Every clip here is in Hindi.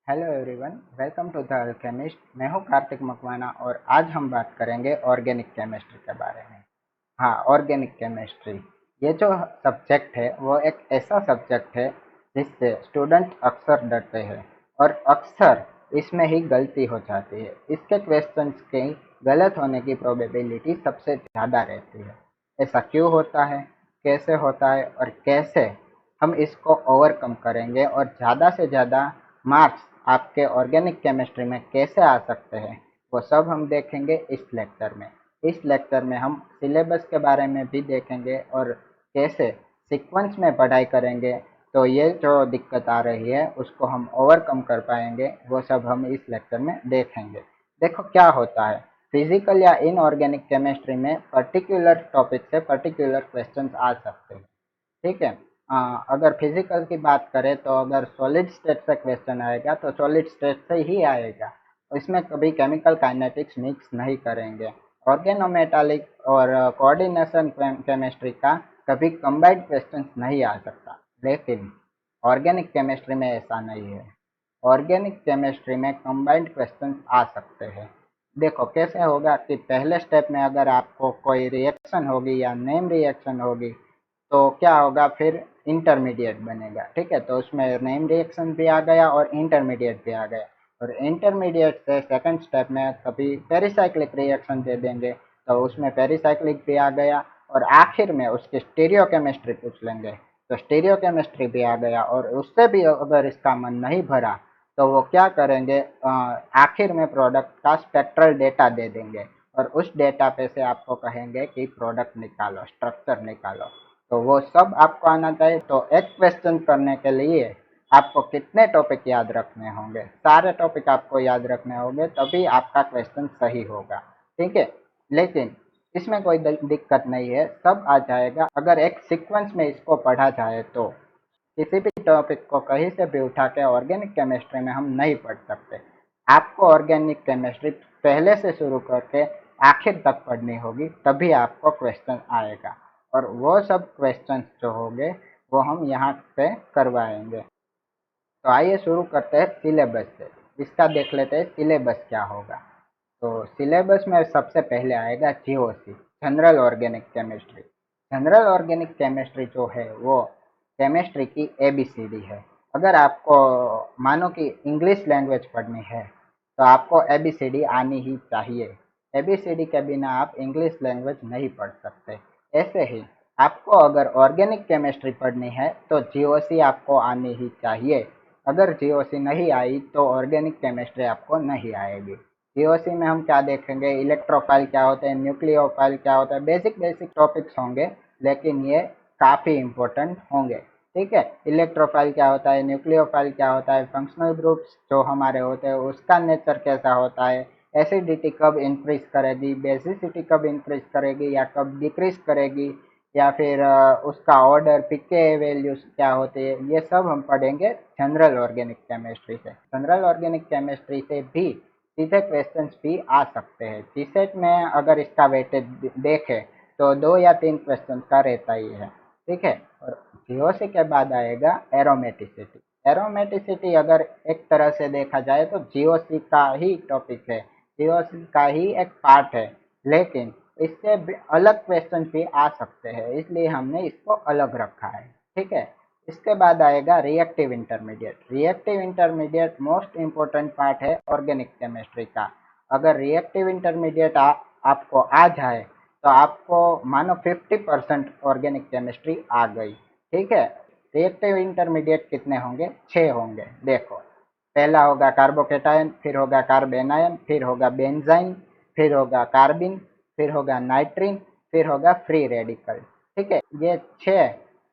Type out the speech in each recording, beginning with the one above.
Hello everyone, welcome to the alchemist. मैं हूं कार्तिक मकवाना और आज हम बात करेंगे ऑर्गेनिक केमिस्ट्री के बारे में। हाँ, ऑर्गेनिक केमिस्ट्री ये जो सब्जेक्ट है वो एक ऐसा सब्जेक्ट है जिससे स्टूडेंट अक्सर डरते हैं और अक्सर इसमें ही गलती हो जाती है। इसके क्वेश्चंस के गलत होने की प्रोबेबिलिटी सबसे ज़्यादा रहती है। ऐसा क्यों होता है, कैसे होता है और कैसे हम इसको ओवरकम करेंगे और ज़्यादा से ज़्यादा मार्क्स आपके ऑर्गेनिक केमिस्ट्री में कैसे आ सकते हैं, वो सब हम देखेंगे इस लेक्चर में। इस लेक्चर में हम सिलेबस के बारे में भी देखेंगे और कैसे सीक्वेंस में पढ़ाई करेंगे तो ये जो दिक्कत आ रही है उसको हम ओवरकम कर पाएंगे, वो सब हम इस लेक्चर में देखेंगे। देखो क्या होता है, फिजिकल या इनऑर्गेनिक केमिस्ट्री में पर्टिकुलर टॉपिक से पर्टिकुलर क्वेश्चंस आ सकते हैं। ठीक है। अगर फिजिकल की बात करें तो अगर सॉलिड स्टेट से क्वेश्चन आएगा तो सॉलिड स्टेट से ही आएगा। इसमें कभी केमिकल काइनेटिक्स मिक्स नहीं करेंगे। ऑर्गेनोमेटालिक और कोऑर्डिनेशन केमिस्ट्री का कभी कंबाइंड क्वेश्चन नहीं आ सकता, लेकिन ऑर्गेनिक केमिस्ट्री में ऐसा नहीं है। ऑर्गेनिक केमिस्ट्री में कंबाइंड क्वेश्चन आ सकते हैं। देखो कैसे होगा कि पहले स्टेप में अगर आपको कोई रिएक्शन होगी या नेम रिएक्शन होगी तो क्या होगा, फिर इंटरमीडिएट बनेगा। ठीक है, तो उसमें नेम रिएक्शन भी आ गया और इंटरमीडिएट भी आ गया। और इंटरमीडिएट से सेकंड स्टेप में कभी पेरिसाइक्लिक रिएक्शन दे देंगे तो उसमें पेरिसाइक्लिक भी आ गया। और आखिर में उसकी स्टीरियोकेमिस्ट्री पूछ लेंगे तो स्टीरियोकेमिस्ट्री भी आ गया। और उससे भी अगर इसका मन नहीं भरा तो वो क्या करेंगे, आखिर में प्रोडक्ट का स्पेक्ट्रल डेटा दे देंगे और उस डेटा पे से आपको कहेंगे कि प्रोडक्ट निकालो, स्ट्रक्चर निकालो। तो वो सब आपको आना चाहिए। तो एक क्वेश्चन करने के लिए आपको कितने टॉपिक याद रखने होंगे? सारे टॉपिक आपको याद रखने होंगे, तभी आपका क्वेश्चन सही होगा। ठीक है, लेकिन इसमें कोई दिक्कत नहीं है, सब आ जाएगा अगर एक सीक्वेंस में इसको पढ़ा जाए तो। किसी भी टॉपिक को कहीं से भी उठा के ऑर्गेनिक केमिस्ट्री में हम नहीं पढ़ सकते। आपको ऑर्गेनिक केमिस्ट्री पहले से शुरू करके आखिर तक पढ़नी होगी, तभी आपको क्वेश्चन आएगा। और वो सब क्वेश्चंस जो होंगे वो हम यहाँ पे करवाएंगे। तो आइए शुरू करते हैं सिलेबस से। इसका देख लेते हैं सिलेबस क्या होगा। तो सिलेबस में सबसे पहले आएगा GOC, general organic chemistry. General organic chemistry जो है वो केमिस्ट्री की एबीसीडी है। अगर आपको मानो कि इंग्लिश लैंग्वेज पढ़नी है तो आपको एबीसीडी आनी ही चाहिए। एबीसीडी के बिना आप इंग्लिश लैंग्वेज नहीं पढ़ सकते। ऐसे ही आपको अगर ऑर्गेनिक केमिस्ट्री पढ़नी है तो जीओसी आपको आनी ही चाहिए। अगर जीओसी नहीं आई तो ऑर्गेनिक केमिस्ट्री आपको नहीं आएगी। जीओसी में हम क्या देखेंगे, इलेक्ट्रोफाइल क्या होते हैं, न्यूक्लियोफाइल क्या होता है, बेसिक बेसिक टॉपिक्स होंगे, लेकिन ये काफ़ी इंपॉर्टेंट होंगे। ठीक है, इलेक्ट्रोफाइल क्या होता है, न्यूक्लियोफाइल क्या होता है, फंक्शनल ग्रुप्स जो हमारे होते हैं उसका नेचर कैसा होता है, एसिडिटी कब इंक्रीज करेगी, बेसिसिटी कब इंक्रीज करेगी या कब डिक्रीज करेगी, या फिर उसका ऑर्डर पीके वैल्यूज क्या होते हैं, ये सब हम पढ़ेंगे जनरल ऑर्गेनिक केमिस्ट्री से। जनरल ऑर्गेनिक केमिस्ट्री से भी सीधे क्वेश्चंस भी आ सकते हैं। जीसेट में अगर इसका वेटेज देखें तो 2 या 3 क्वेश्चन का रहता ही है। ठीक है, और जीओसी के बाद आएगा एरोमेटिसिटी। एरोमेटिसिटी अगर एक तरह से देखा जाए तो जीओसी का ही टॉपिक है, जीओसी का ही एक पार्ट है, लेकिन इससे अलग क्वेश्चन भी आ सकते हैं, इसलिए हमने इसको अलग रखा है। ठीक है, इसके बाद आएगा reactive intermediate. Reactive intermediate most important part है ऑर्गेनिक केमिस्ट्री का। अगर रिएक्टिव इंटरमीडिएट आपको आ जाए तो आपको मानो 50% ऑर्गेनिक केमिस्ट्री आ गई। ठीक है, रिएक्टिव इंटरमीडिएट कितने होंगे? 6 होंगे। देखो, पहला होगा कार्बोकेटायन, फिर होगा कार्बेनायन, फिर होगा बेंजाइन, फिर होगा कार्बिन, फिर होगा नाइट्रिन, फिर होगा फ्री रेडिकल। ठीक है, ये 6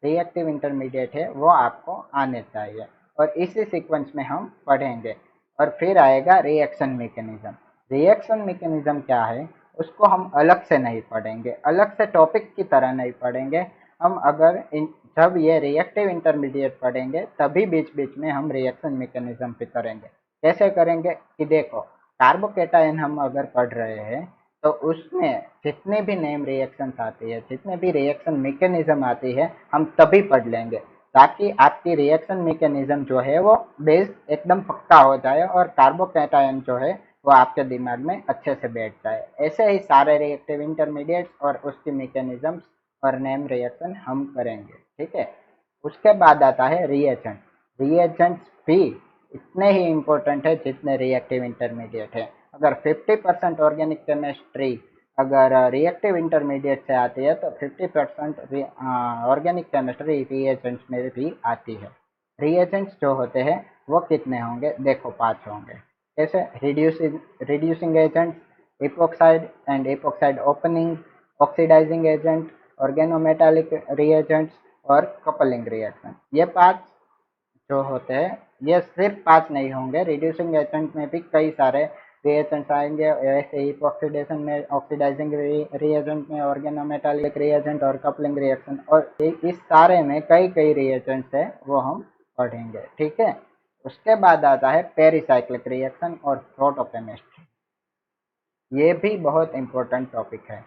रिएक्टिव इंटरमीडिएट है, वो आपको आने चाहिए और इसी सीक्वेंस में हम पढ़ेंगे। और फिर आएगा रिएक्शन मैकेनिज्म। रिएक्शन मैकेनिज्म क्या है उसको हम अलग से नहीं पढ़ेंगे, अलग से टॉपिक की तरह नहीं पढ़ेंगे। हम अगर जब ये रिएक्टिव इंटरमीडिएट पढ़ेंगे तभी बीच बीच में हम रिएक्शन मैकेनिज्म पे करेंगे। कैसे करेंगे कि देखो, कार्बोकेटायन हम अगर पढ़ रहे हैं तो उसमें जितने भी नेम रिएक्शंस आती है, जितने भी रिएक्शन मैकेनिज्म आती है, हम तभी पढ़ लेंगे। ताकि आपकी रिएक्शन मैकेनिज्म जो है वो बेस एकदम पक्का हो जाए और कार्बोकैटायन जो है वो आपके दिमाग में अच्छे से बैठ जाए। ऐसे ही सारे रिएक्टिव इंटरमीडिएट्स और उसकी मैकेनिज्म्स और नेम रिएक्शन हम करेंगे, ठीक है। उसके बाद आता है रिएजेंट। रिएजेंट्स भी इतने ही इम्पोर्टेंट है जितने रिएक्टिव इंटरमीडिएट है। अगर 50% ऑर्गेनिक केमिस्ट्री अगर रिएक्टिव इंटरमीडिएट से आती है तो 50% ऑर्गेनिक केमिस्ट्री रिएजेंट्स में भी आती है। रिएजेंट्स जो होते हैं वो कितने होंगे, देखो 5 होंगे। जैसे reducing agents, epoxide and epoxide opening, oxidising agent, organometallic reagents और कपलिंग रिएक्शन। ये 5 जो होते हैं, ये सिर्फ 5 नहीं होंगे, रिड्यूसिंग एजेंट में भी कई सारे रिएजेंट्स आएंगे। ऐसे ही ऑक्सीडेशन में ऑक्सीडाइजिंग रिएजेंट में ऑर्गेनोमेटालिक रिएजेंट और कपलिंग रिएक्शन, और इस सारे में कई कई रिएजेंट्स है वो हम पढ़ेंगे, ठीक है। उसके बाद आता है पेरिसाइक्लिक रिएक्शन और फोटोकेमिस्ट्री। ये भी बहुत इंपॉर्टेंट टॉपिक है।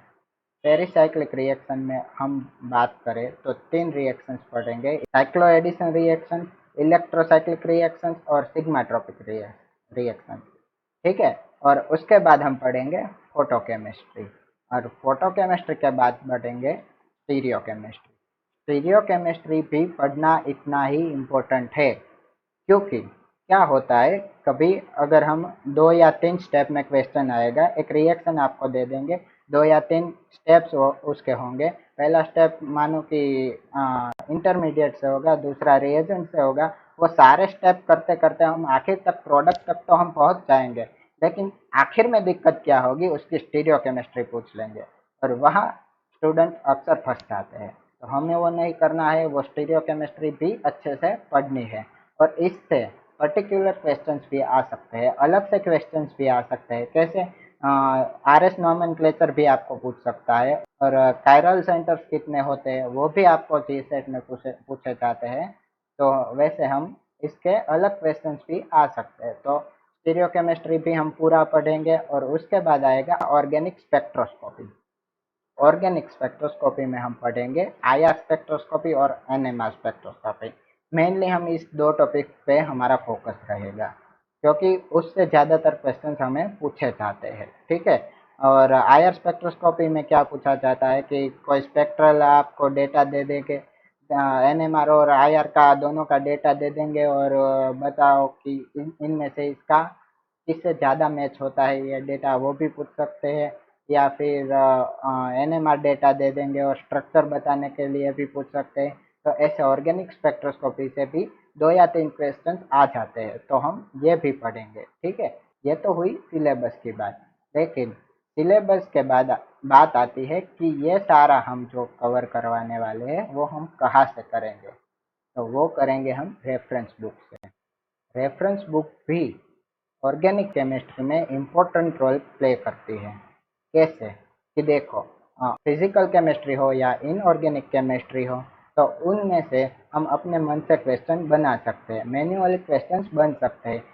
पेरिसाइक्लिक रिएक्शन में हम बात करें तो 3 रिएक्शंस पढ़ेंगे, साइक्लोएडिशन रिएक्शन, इलेक्ट्रोसाइक्लिक रिएक्शन और सिग्माट्रोपिक रिएक्शन, ठीक है। और उसके बाद हम पढ़ेंगे फोटोकेमिस्ट्री, और फोटोकेमिस्ट्री के बाद पढ़ेंगे स्टीरियोकेमिस्ट्री। स्टीरियोकेमिस्ट्री भी पढ़ना इतना ही इम्पोर्टेंट है, क्योंकि क्या होता है, कभी अगर हम 2 या 3 स्टेप में क्वेश्चन आएगा, एक रिएक्शन आपको दे देंगे, 2 या 3 स्टेप्स उसके होंगे। पहला स्टेप मानो कि इंटरमीडिएट से होगा, दूसरा रिएजेंट से होगा। वो सारे स्टेप करते करते हम आखिर तक प्रोडक्ट तक तो हम पहुंच जाएंगे, लेकिन आखिर में दिक्कत क्या होगी, उसकी स्टीरियोकेमिस्ट्री पूछ लेंगे, और वहाँ स्टूडेंट अक्सर फंस जाते हैं। तो हमें वो नहीं करना है, वो स्टीरियोकेमिस्ट्री भी अच्छे से पढ़नी है। और इससे पर्टिकुलर क्वेश्चंस भी आ सकते हैं, अलग से क्वेश्चंस भी आ सकते हैं। कैसे, आरएस नोमेनक्लेचर भी आपको पूछ सकता है, और कायरल सेंटर्स कितने होते हैं वो भी आपको जी सेट में पूछे जाते हैं। तो वैसे हम इसके अलग क्वेश्चंस भी आ सकते हैं। तो स्टीरियोकेमिस्ट्री भी हम पूरा पढ़ेंगे, और उसके बाद आएगा ऑर्गेनिक स्पेक्ट्रोस्कोपी। ऑर्गेनिक स्पेक्ट्रोस्कोपी में हम पढ़ेंगे आईआर स्पेक्ट्रोस्कोपी और एनएमआर स्पेक्ट्रोस्कोपी। मेनली हम इस 2 टॉपिक पे हमारा फोकस रहेगा, क्योंकि उससे ज़्यादातर क्वेश्चन हमें पूछे जाते हैं, ठीक है। और आईआर स्पेक्ट्रोस्कोपी में क्या पूछा जाता है कि कोई स्पेक्ट्रल आपको डेटा दे देंगे, एनएमआर और आईआर का दोनों का डेटा दे देंगे, और बताओ कि इनमें से इसका किससे ज़्यादा मैच होता है ये डेटा, वो भी पूछ सकते हैं। या फिर एनएमआर डेटा दे देंगे और स्ट्रक्चर बताने के लिए भी पूछ सकते हैं। तो ऐसे ऑर्गेनिक स्पेक्ट्रोस्कोपी से भी 2 या 3 क्वेश्चन आ जाते हैं, तो हम ये भी पढ़ेंगे, ठीक है। ये तो हुई सिलेबस की बात, लेकिन सिलेबस के बाद बात आती है कि ये सारा हम जो कवर करवाने वाले हैं वो हम कहाँ से करेंगे। तो वो करेंगे हम रेफरेंस बुक से। रेफरेंस बुक भी ऑर्गेनिक केमिस्ट्री में इम्पोर्टेंट रोल प्ले करती है। कैसे, कि देखो, फिजिकल केमिस्ट्री हो या इनऑर्गेनिक केमिस्ट्री हो, तो उनमें से हम अपने मन से क्वेश्चन बना सकते हैं, मैन्युअली क्वेश्चंस बन सकते हैं।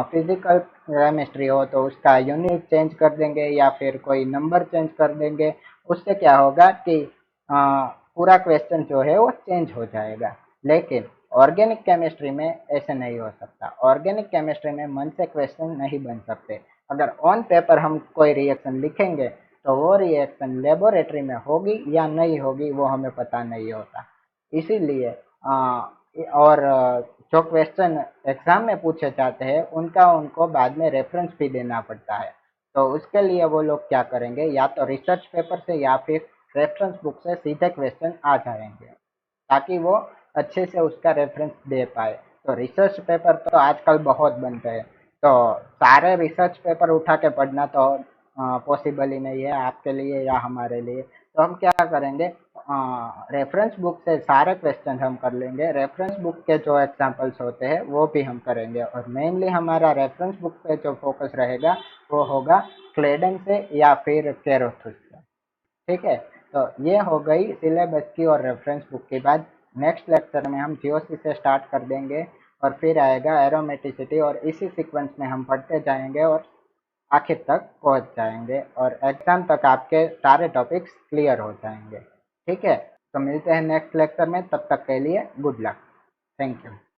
फिजिकल केमिस्ट्री हो तो उसका यूनिट चेंज कर देंगे या फिर कोई नंबर चेंज कर देंगे, उससे क्या होगा कि पूरा क्वेश्चन जो है वो चेंज हो जाएगा। लेकिन ऑर्गेनिक केमिस्ट्री में ऐसे नहीं हो सकता। ऑर्गेनिक केमिस्ट्री में मन से क्वेश्चन नहीं बन सकते। अगर ऑन पेपर हम कोई रिएक्शन लिखेंगे तो वो रिएक्शन लेबोरेटरी में होगी या नहीं होगी वो हमें पता नहीं होता। इसीलिए और जो क्वेश्चन एग्जाम में पूछे जाते हैं उनका उनको बाद में रेफरेंस भी देना पड़ता है। तो उसके लिए वो लोग क्या करेंगे, या तो रिसर्च पेपर से या फिर रेफरेंस बुक से सीधे क्वेश्चन आ जाएंगे, ताकि वो अच्छे से उसका रेफरेंस दे पाए। तो रिसर्च पेपर तो आजकल बहुत बन गए, तो सारे रिसर्च पेपर उठा के पढ़ना तो पॉसिबल ही नहीं है आपके लिए या हमारे लिए। तो हम क्या करेंगे, रेफरेंस बुक से सारे क्वेश्चन हम कर लेंगे, रेफरेंस बुक के जो एग्जांपल्स होते हैं वो भी हम करेंगे, और मेनली हमारा रेफरेंस बुक पे जो फोकस रहेगा वो होगा क्लेडन से या फिर केरोथुस से, ठीक है। तो ये हो गई सिलेबस की और रेफरेंस बुक की बात। नेक्स्ट लेक्चर में हम जीओसी से स्टार्ट कर देंगे, और फिर आएगा एरोमेटिसिटी, और इसी सीक्वेंस में हम पढ़ते जाएंगे और आखिर तक पहुंच जाएंगे, और एग्जाम तक आपके सारे टॉपिक्स क्लियर हो जाएंगे, ठीक है। तो मिलते हैं नेक्स्ट लेक्चर में, तब तक के लिए गुड लक। Thank you.